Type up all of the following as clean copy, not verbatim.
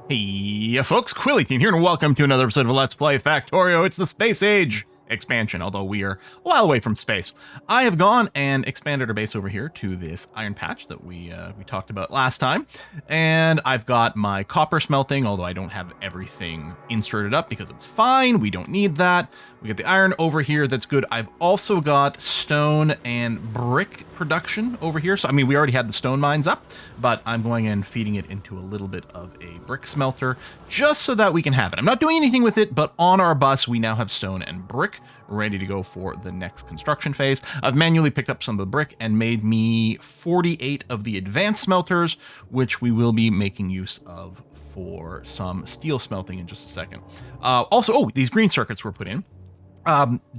Hey, folks, Quilly18 here, and welcome to another episode of Let's Play Factorio. It's the Space Age expansion, although we are a while away from space. I have gone and expanded our base over here to this iron patch that we talked about last time, and I've got my copper smelting, although I don't have everything inserted up because it's fine. We don't need that. We got the iron over here. That's good. I've also got stone and brick production over here. So, I mean, we already had the stone mines up, but I'm going and feeding it into a little bit of a brick smelter just so that we can have it. I'm not doing anything with it, but on our bus, we now have stone and brick ready to go for the next construction phase. I've manually picked up some of the brick and made me 48 of the advanced smelters, which we will be making use of for some steel smelting in just a second. Also, these green circuits were put in.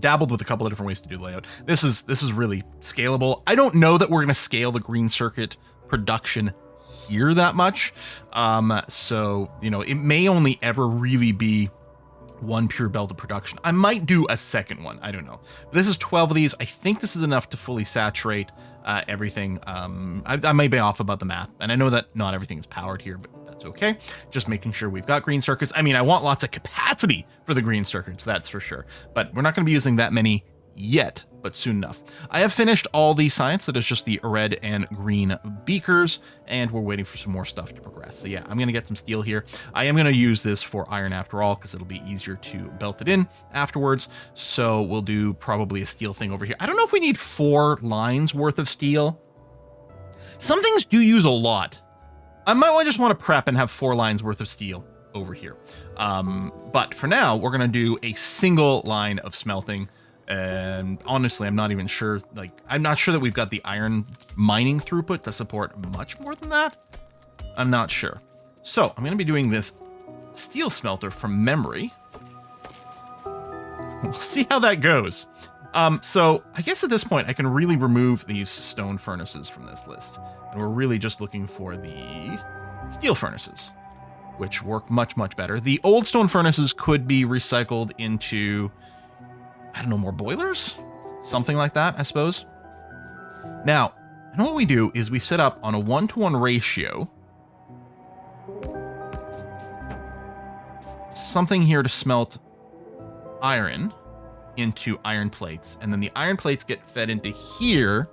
Dabbled with a couple of different ways to do the layout. This is really scalable. I don't know that we're going to scale the green circuit production here that much. So, you know, it may only ever really be one pure belt of production. I might do a second one. I don't know. But this is 12 of these. I think this is enough to fully saturate everything. I may be off about the math, and I know that not everything is powered here, but that's okay. Just making sure we've got green circuits. I mean, I want lots of capacity for the green circuits, that's for sure. But we're not going to be using that many yet, but soon enough. I have finished all the science. That is just the red and green beakers, and we're waiting for some more stuff to progress. So yeah, I'm going to get some steel here. I am going to use this for iron after all, because it'll be easier to belt it in afterwards. So we'll do probably a steel thing over here. I don't know if we need 4 lines worth of steel. Some things do use a lot. I might just want to prep and have 4 lines worth of steel over here. But for now, we're going to do a single line of smelting. And honestly, I'm not even sure, I'm not sure that we've got the iron mining throughput to support much more than that. I'm not sure. So I'm going to be doing this steel smelter from memory. We'll see how that goes. So I guess at this point, I can really remove these stone furnaces from this list. And we're really just looking for the steel furnaces, which work much, much better. The old stone furnaces could be recycled into, I don't know, more boilers? Something like that, I suppose. Now, I know what we do is we set up on a 1-to-1 ratio something here to smelt iron into iron plates, and then the iron plates get fed into here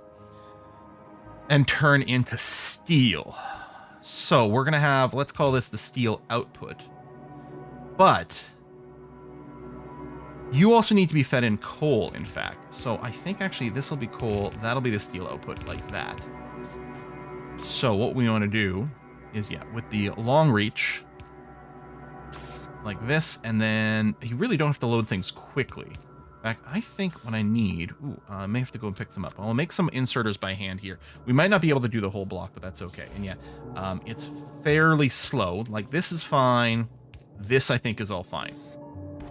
and turn into steel. So we're gonna have, let's call this the steel output, but you also need to be fed in coal, in fact. So I think actually this will be coal. That'll be the steel output like that. So what we want to do is, yeah, with the long reach like this, and then you really don't have to load things quickly. In fact, I think what I need, I may have to go and pick some up. I'll make some inserters by hand here. We might not be able to do the whole block, but that's okay. And yeah, it's fairly slow. Like this is fine. This I think is all fine.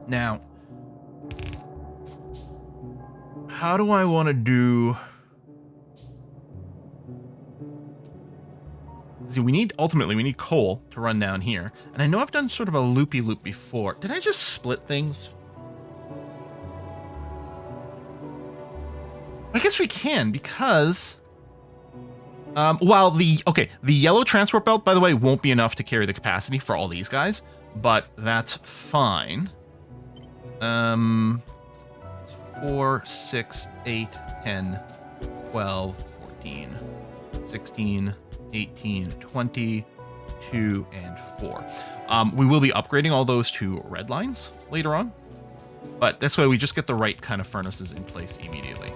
Now, how do I want to do? See, ultimately we need coal to run down here. And I know I've done sort of a loopy loop before. Did I just split things? I guess we can, because while the yellow transport belt, by the way, won't be enough to carry the capacity for all these guys, but that's fine. 4, 6, 8, 10, 12, 14, 16, 18, 20, 2, and 4. We will be upgrading all those to red lines later on, but this way we just get the right kind of furnaces in place immediately.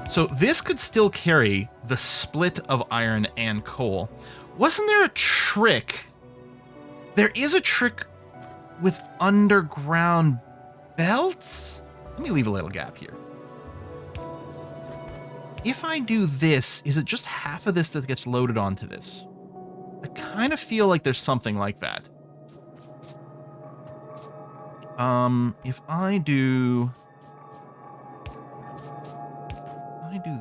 So this could still carry the split of iron and coal. Wasn't there a trick? There is a trick with underground belts? Let me leave a little gap here. If I do this, is it just half of this that gets loaded onto this? I kind of feel like there's something like that. If I do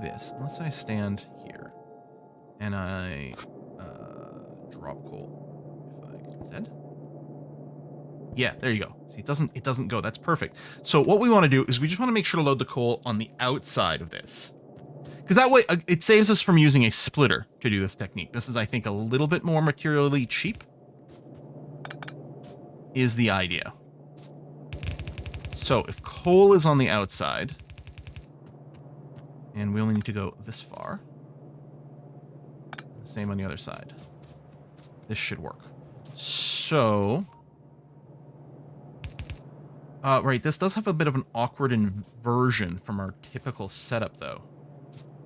this, let's say I stand here and I drop coal. If I can Z. Yeah, there you go. See, it doesn't go. That's perfect. So what we want to do is we just want to make sure to load the coal on the outside of this, because that way it saves us from using a splitter to do this technique. This is, I think, a little bit more materially cheap. is the idea. So if coal is on the outside, and we only need to go this far, same on the other side. This should work. So, right, this does have a bit of an awkward inversion from our typical setup, though.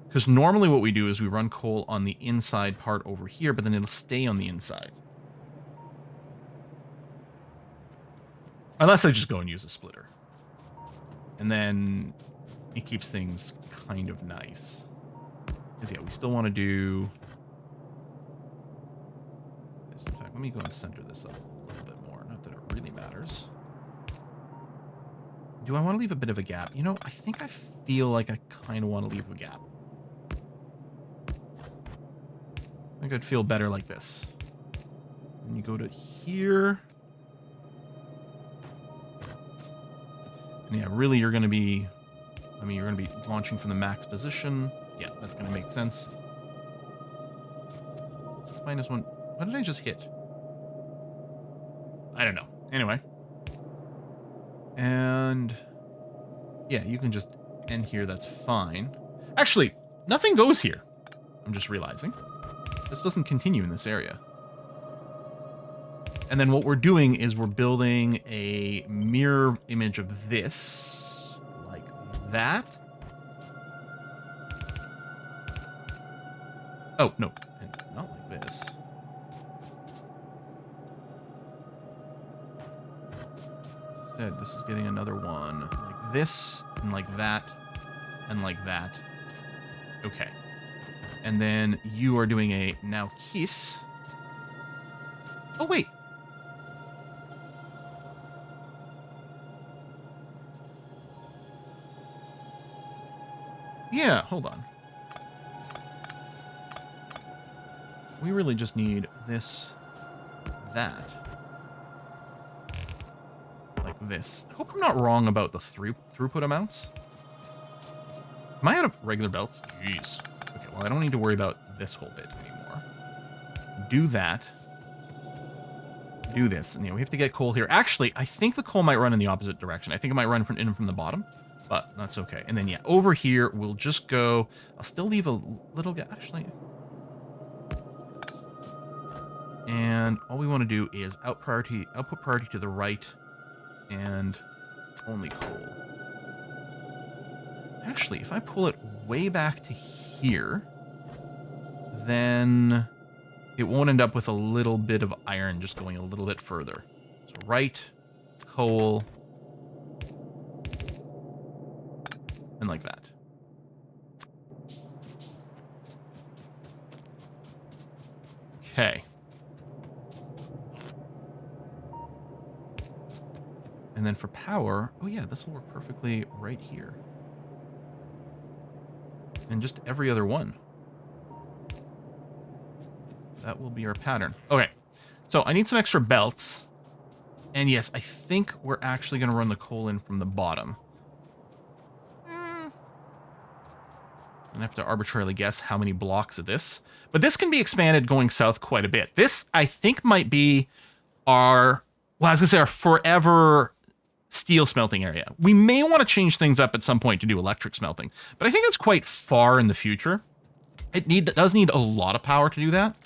Because normally what we do is we run coal on the inside part over here, but then it'll stay on the inside. Unless I just go and use a splitter. And then it keeps things kind of nice. Because, yeah, we still want to do this. In fact, let me go and center this up a little bit more. Not that it really matters. Do I want to leave a bit of a gap? You know, I think I feel like I kind of want to leave a gap. I think I'd feel better like this. And you go to here. And yeah, really you're going to be, I mean, you're going to be launching from the max position. Yeah, that's going to make sense. -1. What did I just hit? I don't know. Anyway. And yeah, you can just end here. That's fine. Actually, nothing goes here. I'm just realizing. This doesn't continue in this area. And then what we're doing is we're building a mirror image of this, like that. Oh, no, and not like this. Instead, this is getting another one like this, and like that, and like that. Okay. And then you are doing a now kiss. Oh, wait. Yeah, hold on. We really just need this, that. Like this. I hope I'm not wrong about the throughput amounts. Am I out of regular belts? Jeez. Okay, well, I don't need to worry about this whole bit anymore. Do that. Do this. And, you know, we have to get coal here. Actually, I think the coal might run in the opposite direction. I think it might run in from the bottom. But that's okay. And then, yeah, over here, we'll just go... I'll still leave a little... Actually... And all we want to do is output priority to the right, and only coal. Actually, if I pull it way back to here, then it won't end up with a little bit of iron just going a little bit further. So right, coal... And like that. Okay. And then for power, oh yeah, this will work perfectly right here. And just every other one. That will be our pattern. Okay. So I need some extra belts. And yes, I think we're actually going to run the coal in from the bottom. I have to arbitrarily guess how many blocks of this. But this can be expanded going south quite a bit. This, I think, might be our, well, I was going to say our forever steel smelting area. We may want to change things up at some point to do electric smelting. But I think that's quite far in the future. It does need a lot of power to do that.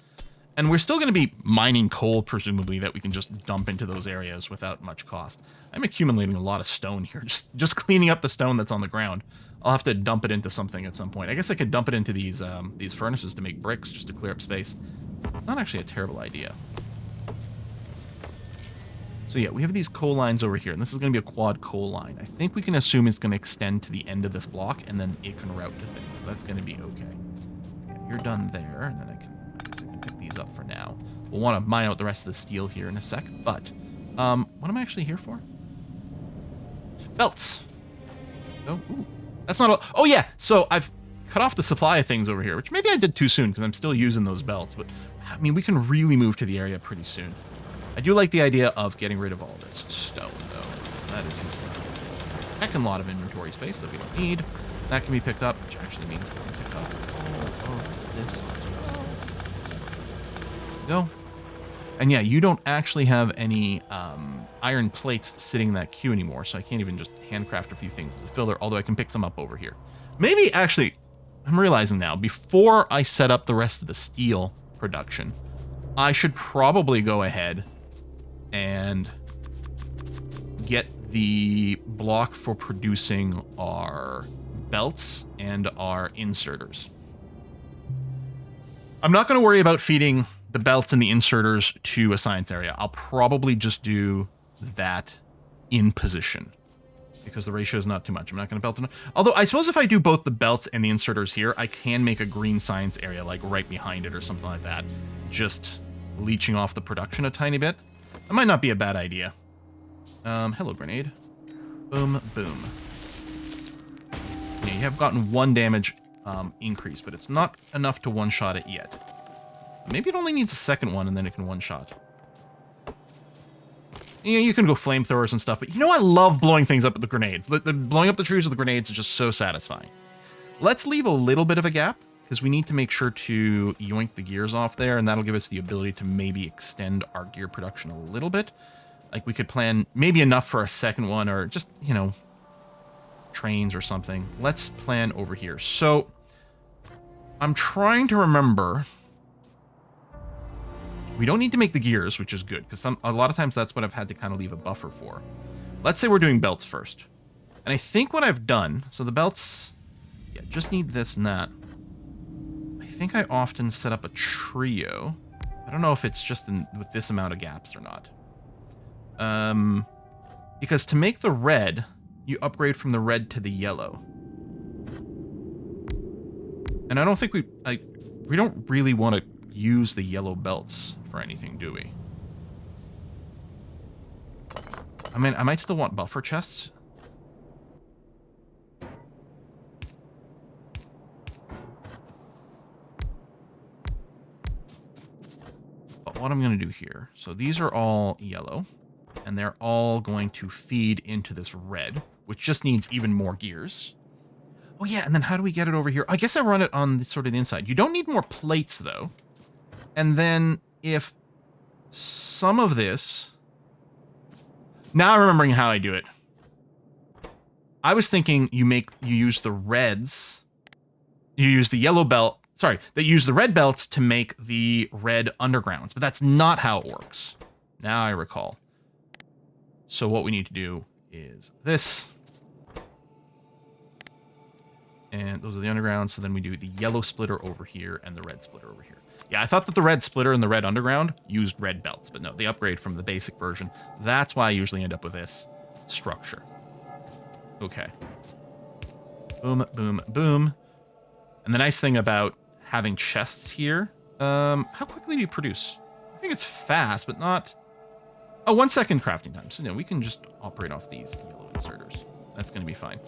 And we're still going to be mining coal, presumably, that we can just dump into those areas without much cost. I'm accumulating a lot of stone here, just cleaning up the stone that's on the ground. I'll have to dump it into something at some point. I guess I could dump it into these furnaces to make bricks, just to clear up space. It's not actually a terrible idea. So yeah, we have these coal lines over here, and this is going to be a quad coal line. I think we can assume it's going to extend to the end of this block, and then it can route to things. So that's going to be okay. Yeah, you're done there, and then I guess I can pick these up for now. We'll want to mine out the rest of the steel here in a sec, but what am I actually here for? Belts. Oh, ooh. That's not a... Oh, yeah. So I've cut off the supply of things over here, which maybe I did too soon because I'm still using those belts. But, I mean, we can really move to the area pretty soon. I do like the idea of getting rid of all this stone, though, because that is using a heckin' lot of inventory space that we don't need. That can be picked up, which actually means I can pick up all of this as well. There we go. And yeah, you don't actually have any iron plates sitting in that queue anymore, so I can't even just handcraft a few things as a filler, although I can pick some up over here. Maybe, actually, I'm realizing now, before I set up the rest of the steel production, I should probably go ahead and get the block for producing our belts and our inserters. I'm not going to worry about feeding the belts and the inserters to a science area. I'll probably just do that in position because the ratio is not too much. I'm not going to belt enough. Although I suppose if I do both the belts and the inserters here, I can make a green science area like right behind it or something like that. Just leeching off the production a tiny bit. That might not be a bad idea. Hello, grenade. Boom, boom. Yeah, you have gotten 1 damage increase, but it's not enough to one-shot it yet. Maybe it only needs a second one, and then it can one-shot. You know, you can go flamethrowers and stuff, but you know I love blowing things up with the grenades. The blowing up the trees with the grenades is just so satisfying. Let's leave a little bit of a gap, because we need to make sure to yoink the gears off there, and that'll give us the ability to maybe extend our gear production a little bit. Like, we could plan maybe enough for a second one, or just, you know, trains or something. Let's plan over here. So, I'm trying to remember... We don't need to make the gears, which is good, because a lot of times that's what I've had to kind of leave a buffer for. Let's say we're doing belts first. And I think what I've done, so the belts, yeah, just need this and that. I think I often set up a trio. I don't know if it's just with this amount of gaps or not. Because to make the red, you upgrade from the red to the yellow. And I don't think we don't really want to use the yellow belts for anything, do we? I mean, I might still want buffer chests. But what I'm going to do here, so these are all yellow, and they're all going to feed into this red, which just needs even more gears. Oh yeah, and then how do we get it over here? I guess I run it on sort of the inside. You don't need more plates, though. And then if some of this... Now I'm remembering how I do it. I was thinking you use the reds. You use the yellow belt. Sorry, they use the red belts to make the red undergrounds. But that's not how it works. Now I recall. So what we need to do is this. And those are the undergrounds. So then we do the yellow splitter over here and the red splitter over here. Yeah, I thought that the red splitter and the red underground used red belts, but no, they upgrade from the basic version. That's why I usually end up with this structure. Okay. Boom, boom, boom. And the nice thing about having chests here, how quickly do you produce? I think it's fast, but not... Oh, 1 second crafting time. So, you know, we can just operate off these yellow inserters. That's going to be fine.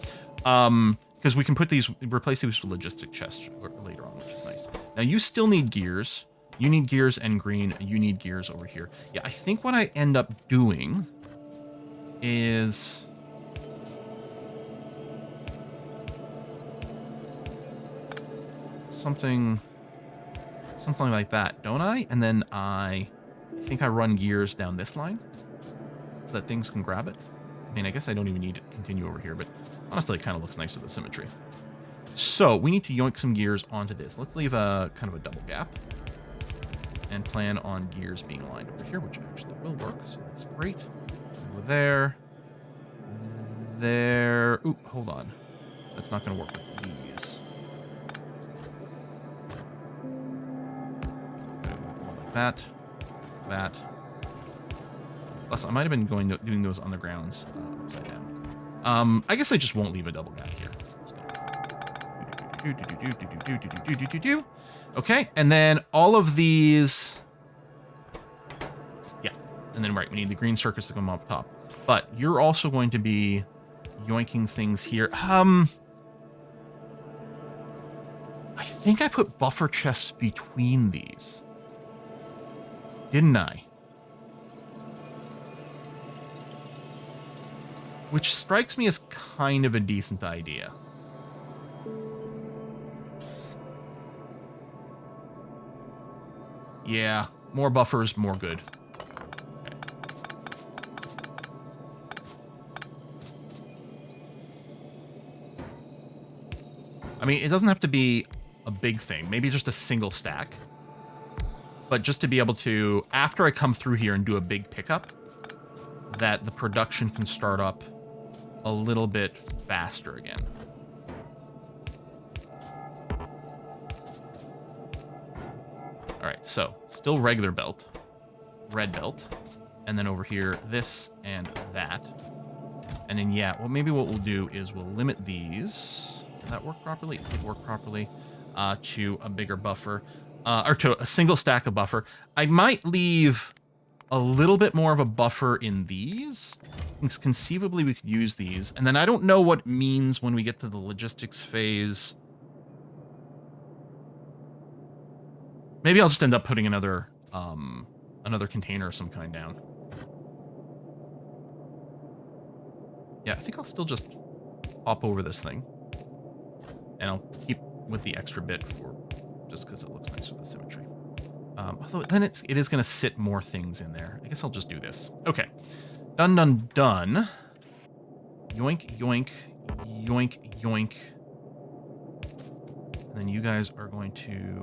Because we can replace these with logistic chests later on, which is nice. Now, you still need gears. You need gears and green. You need gears over here. Yeah, I think what I end up doing is... something like that, don't I? And then I think I run gears down this line so that things can grab it. I mean, I guess I don't even need it to continue over here, but honestly, it kind of looks nice with the symmetry. So we need to yoink some gears onto this. Let's leave a kind of a double gap and plan on gears being aligned over here, which actually will work. So that's great. Over there. There. Ooh, hold on. That's not going to work with these. Like that. That. Plus, I might have been doing those on the grounds upside down. I guess I just won't leave a double gap here. Okay, and then all of these... Yeah, and then, right, we need the green circuits to come off top. But you're also going to be yoinking things here. I think I put buffer chests between these. Didn't I? Which strikes me as kind of a decent idea. Yeah, more buffers, more good. I mean, it doesn't have to be a big thing. Maybe just a single stack. But just to be able to, after I come through here and do a big pickup, that the production can start up a little bit faster again. All right, so still regular belt, red belt, and then over here, this and that. And then, yeah, well, maybe what we'll do is we'll limit these. Did that work properly? It did work properly. To a bigger buffer, or to a single stack of buffer. I might leave a little bit more of a buffer in these. Conceivably, we could use these. And then I don't know what it means when we get to the logistics phase. Maybe I'll just end up putting another container of some kind down. Yeah, I think I'll still just hop over this thing. And I'll keep with the extra bit for just because it looks nice with the symmetry. Although then it is going to sit more things in there. I guess I'll just do this. Okay. Done, done, done. Yoink, yoink, yoink, yoink. And then you guys are going to...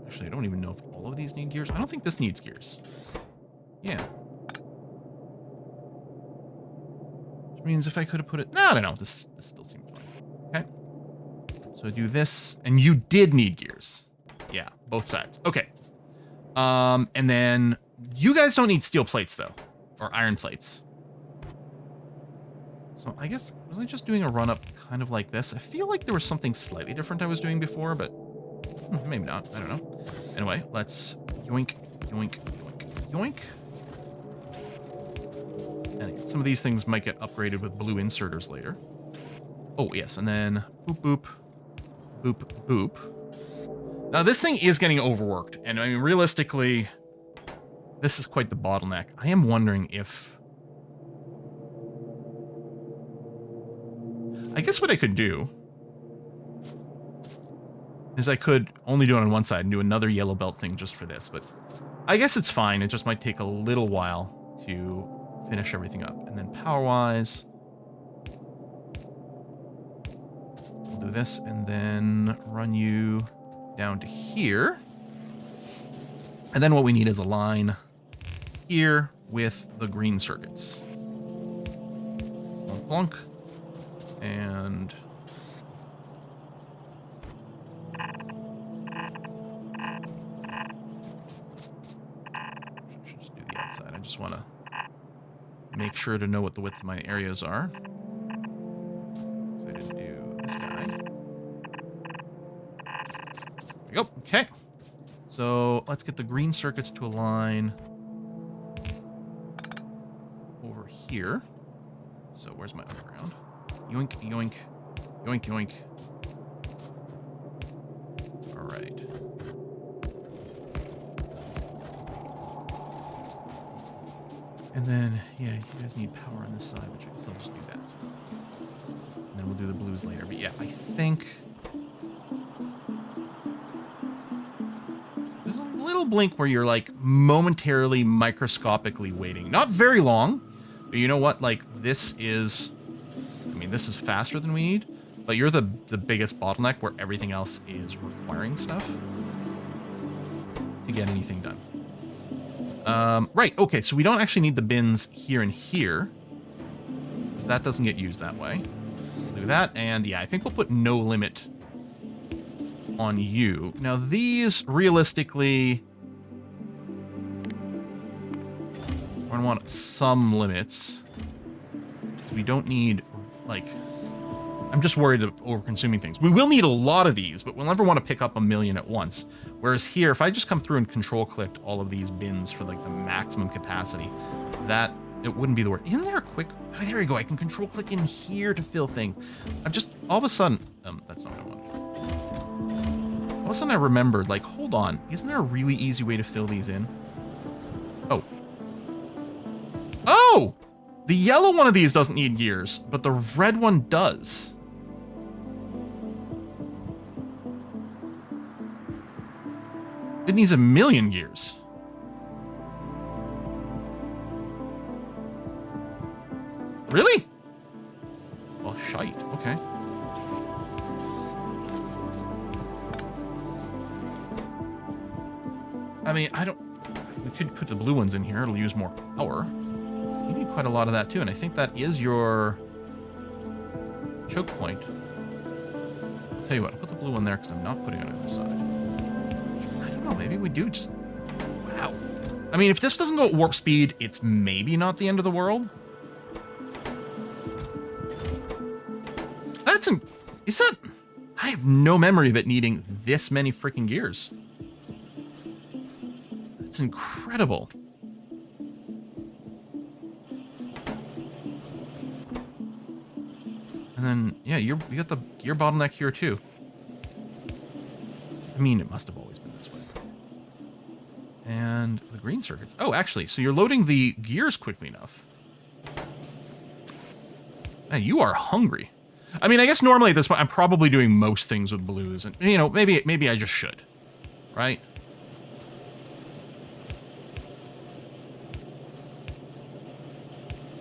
Actually, I don't even know if all of these need gears. I don't think this needs gears. Yeah. Which means if I could have put it... No, no, no. This still seems fine. Okay. So do this. And you did need gears. Yeah, both sides. Okay. And then you guys don't need steel plates, though. Or iron plates. So I guess, was I just doing a run-up kind of like this? I feel like there was something slightly different I was doing before, but maybe not. I don't know. Anyway, let's yoink, yoink, yoink, yoink. And again, some of these things might get upgraded with blue inserters later. Oh, yes, and then boop, boop, boop, boop. Now, this thing is getting overworked, and I mean, realistically, this is quite the bottleneck. I am wondering if... I guess what I could do is I could only do it on one side and do another yellow belt thing just for this, but I guess it's fine. It just might take a little while to finish everything up. And then power-wise, we'll do this and then run you down to here. And then what we need is a line here with the green circuits. Plunk, plunk. And should just do the outside. I just want to make sure to know what the width of my areas are. So I didn't do this guy. There we go. Okay. So let's get the green circuits to align over here. So where's my underground? Yoink, yoink, yoink, yoink. All right. And then, yeah, you guys need power on this side, which I guess I'll just do that. And then we'll do the blues later. But yeah, I think there's a little blink where you're like momentarily microscopically waiting. Not very long, but you know what? Like this is... I mean, this is faster than we need, but you're the biggest bottleneck where everything else is requiring stuff to get anything done. Right, okay, so we don't actually need the bins here and here, because that doesn't get used that way. We'll do that, and yeah, I think we'll put no limit on you. Now, these, realistically, we're going to want some limits. So we don't need... like, I'm just worried of over-consuming things. We will need a lot of these, but we'll never want to pick up 1 million at once. Whereas here, if I just come through and control-clicked all of these bins for, like, the maximum capacity, that, it wouldn't be the word. Isn't there a quick... Oh, there you go. I can control-click in here to fill things. I'm just... all of a sudden... that's not what I wanted. All of a sudden I remembered, like, hold on. Isn't there a really easy way to fill these in? Oh. Oh! The yellow one of these doesn't need gears, but the red one does. It needs 1 million gears. Really? Well, shite. Okay. mean, we could put the blue ones in here. It'll use more power. You need quite a lot of that too, and I think that is your choke point. I'll tell you what, I'll put the blue one there because I'm not putting it on the side. I don't know, maybe we do just... Wow. I mean, if this doesn't go at warp speed, it's maybe not the end of the world. Is that... I have no memory of it needing this many freaking gears. That's incredible. And then, yeah, you got the gear bottleneck here too. I mean, it must have always been this way. And the green circuits. Oh, actually, so you're loading the gears quickly enough. Man, you are hungry. I mean, I guess normally at this point, I'm probably doing most things with blues. And, you know, maybe I just should. Right?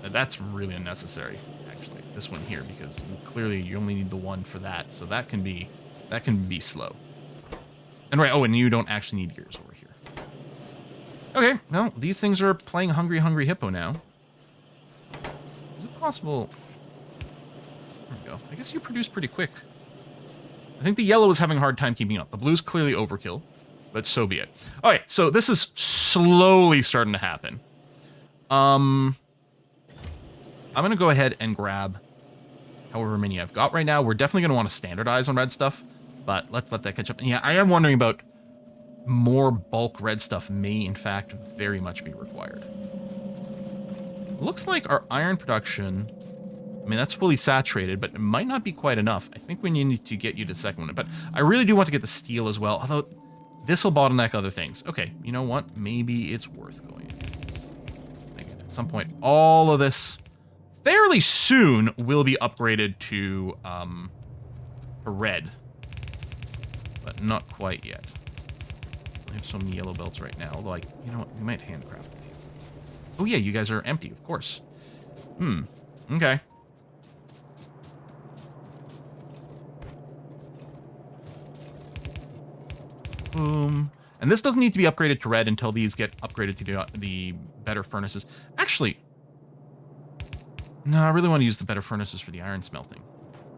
That's really unnecessary, actually. This one here, because clearly you only need the one for that. So that can be slow. And right, oh, and you don't actually need gears over here. Okay, well, these things are playing Hungry Hungry Hippo now. Is it possible... There we go. I guess you produce pretty quick. I think the yellow is having a hard time keeping up. The blue's clearly overkill, but so be it. All right, so this is slowly starting to happen. I'm going to go ahead and grab however many I've got right now. We're definitely going to want to standardize on red stuff, but let's let that catch up. And yeah, I am wondering about more bulk red stuff may, in fact, very much be required. Looks like our iron production... I mean, that's fully saturated, but it might not be quite enough. I think we need to get you to the second one. But I really do want to get the steel as well, although this will bottleneck other things. Okay, you know what? Maybe it's worth going against. At some point, all of this fairly soon will be upgraded to red, but not quite yet. I have so many yellow belts right now, although you know what? We might handcraft a few. Oh yeah, you guys are empty, of course. Okay. Boom. And this doesn't need to be upgraded to red until these get upgraded to the better furnaces. Actually, no, I really want to use the better furnaces for the iron smelting.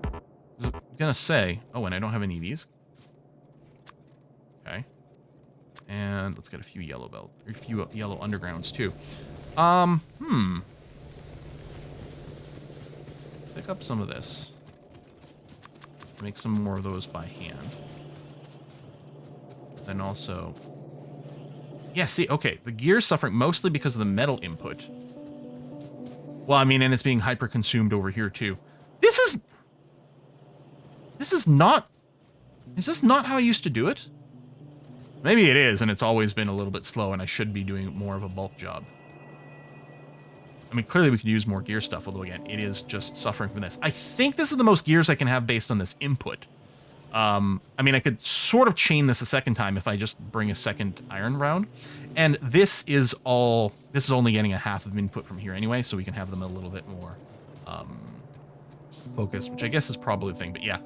I was gonna say, oh, and I don't have any of these. Okay. And let's get a few yellow belt, or a few yellow undergrounds too. Pick up some of this. Make some more of those by hand. Then also... Yeah, see, okay. The gear's suffering mostly because of the metal input. Well, I mean, and it's being hyper-consumed over here, too. This is not... Is this not how I used to do it? Maybe it is, and it's always been a little bit slow, and I should be doing more of a bulk job. I mean, clearly we could use more gear stuff, although, again, it is just suffering from this. I think this is the most gears I can have based on this input. I mean, I could sort of chain this a second time if I just bring a second iron round. And this is only getting a half of input from here anyway, so we can have them a little bit more focused, which I guess is probably the thing. But yeah,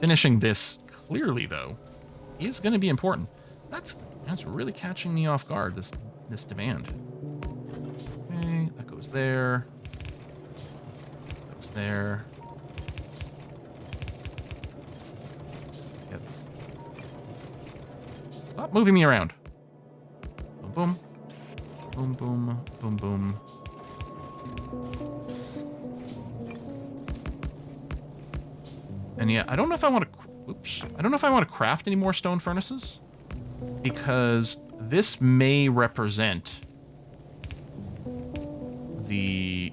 finishing this clearly, though, is going to be important. That's really catching me off guard, this demand. Okay, that goes there. That goes there. Stop moving me around. Boom, boom. Boom, boom, boom, boom. And yeah, I don't know if I want to... Oops. I don't know if I want to craft any more stone furnaces. Because this may represent the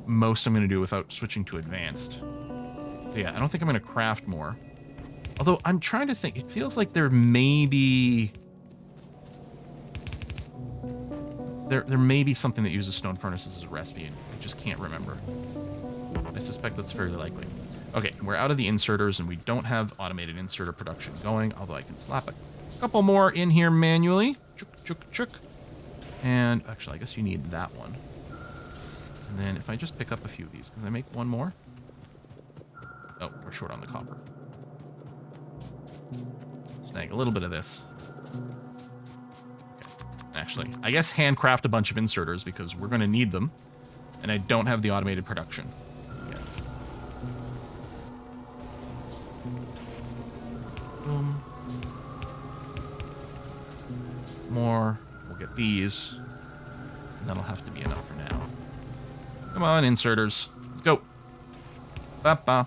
most I'm going to do without switching to advanced. So yeah, I don't think I'm going to craft more. Although, I'm trying to think. It feels like there may be... There may be something that uses stone furnaces as a recipe, and I just can't remember. I suspect that's fairly likely. Okay, we're out of the inserters, and we don't have automated inserter production going, although I can slap a couple more in here manually. Chook, chook, chook. And, actually, I guess you need that one. And then, if I just pick up a few of these, can I make one more? Oh, we're short on the copper. Snag a little bit of this. Okay. Actually, I guess handcraft a bunch of inserters because we're going to need them. And I don't have the automated production yet. Boom. More. We'll get these. And that'll have to be enough for now. Come on, inserters. Let's go. Ba, ba,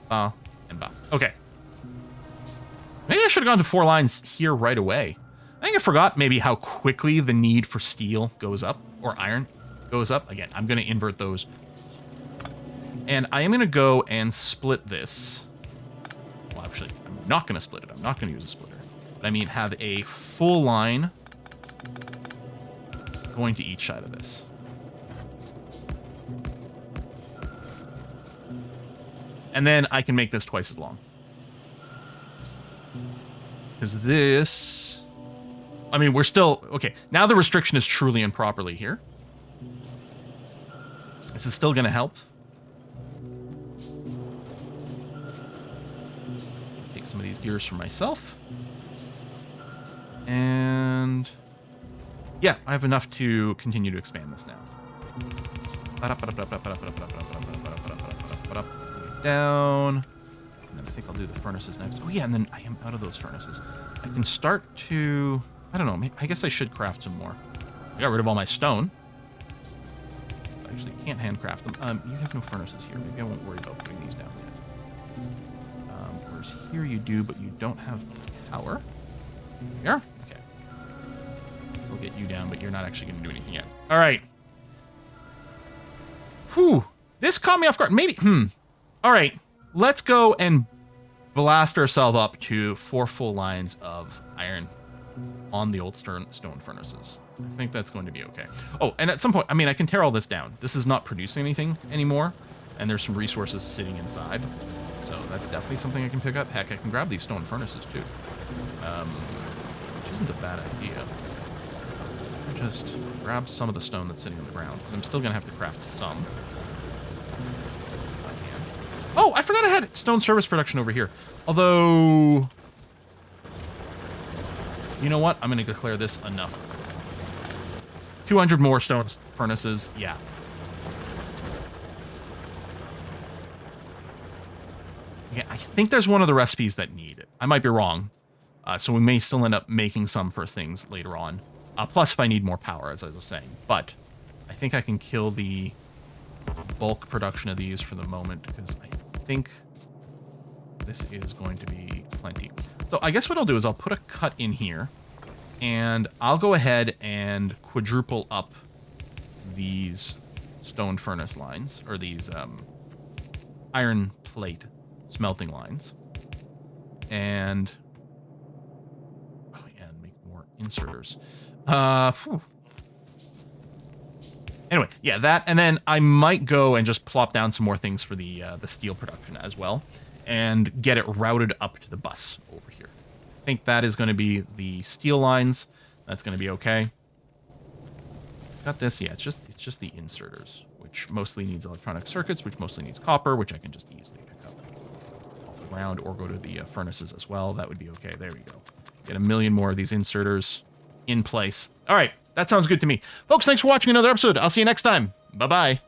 ba, and ba. Okay. Maybe I should have gone to 4 lines here right away. I think I forgot maybe how quickly the need for steel goes up, or iron goes up. Again, I'm going to invert those. And I am going to go and split this. Well, actually, I'm not going to split it. I'm not going to use a splitter. But I mean, have a full line going to each side of this. And then I can make this twice as long. Because this... I mean, we're still... Okay, now the restriction is truly improperly here. This is still going to help. Take some of these gears for myself. And... yeah, I have enough to continue to expand this now. Down. And then I think I'll do the furnaces next. Oh yeah, and then I am out of those furnaces. I can start to... I don't know, I guess I should craft some more. I got rid of all my stone. I actually can't handcraft them. You have no furnaces here. Maybe I won't worry about putting these down yet. Whereas here you do, but you don't have power. Here? Okay. I'll get you down, but you're not actually going to do anything yet. All right. Whew. This caught me off guard. Maybe... All right. Let's go and blast ourselves up to 4 full lines of iron on the old stone furnaces. I think that's going to be okay. Oh, and at some point, I mean, I can tear all this down. This is not producing anything anymore, and there's some resources sitting inside. So that's definitely something I can pick up. Heck, I can grab these stone furnaces too, which isn't a bad idea. I just grab some of the stone that's sitting on the ground, because I'm still going to have to craft some. Oh, I forgot I had stone service production over here. Although... you know what? I'm going to declare this enough. 200 more stone furnaces. Yeah. Yeah, I think there's one of the recipes that need it. I might be wrong. So we may still end up making some for things later on. Plus, if I need more power, as I was saying. But I think I can kill the bulk production of these for the moment, because I think this is going to be plenty. So I guess what I'll do is I'll put a cut in here, and I'll go ahead and quadruple up these stone furnace lines, or these iron plate smelting lines. And oh yeah, and make more inserters. Anyway, yeah, that, and then I might go and just plop down some more things for the steel production as well, and get it routed up to the bus over here. I think that is going to be the steel lines. That's going to be okay. Got this, yeah. It's just the inserters, which mostly needs electronic circuits, which mostly needs copper, which I can just easily pick up off the ground, or go to the furnaces as well. That would be okay. There we go. Get a million more of these inserters in place. All right. That sounds good to me. Folks, thanks for watching another episode. I'll see you next time. Bye-bye.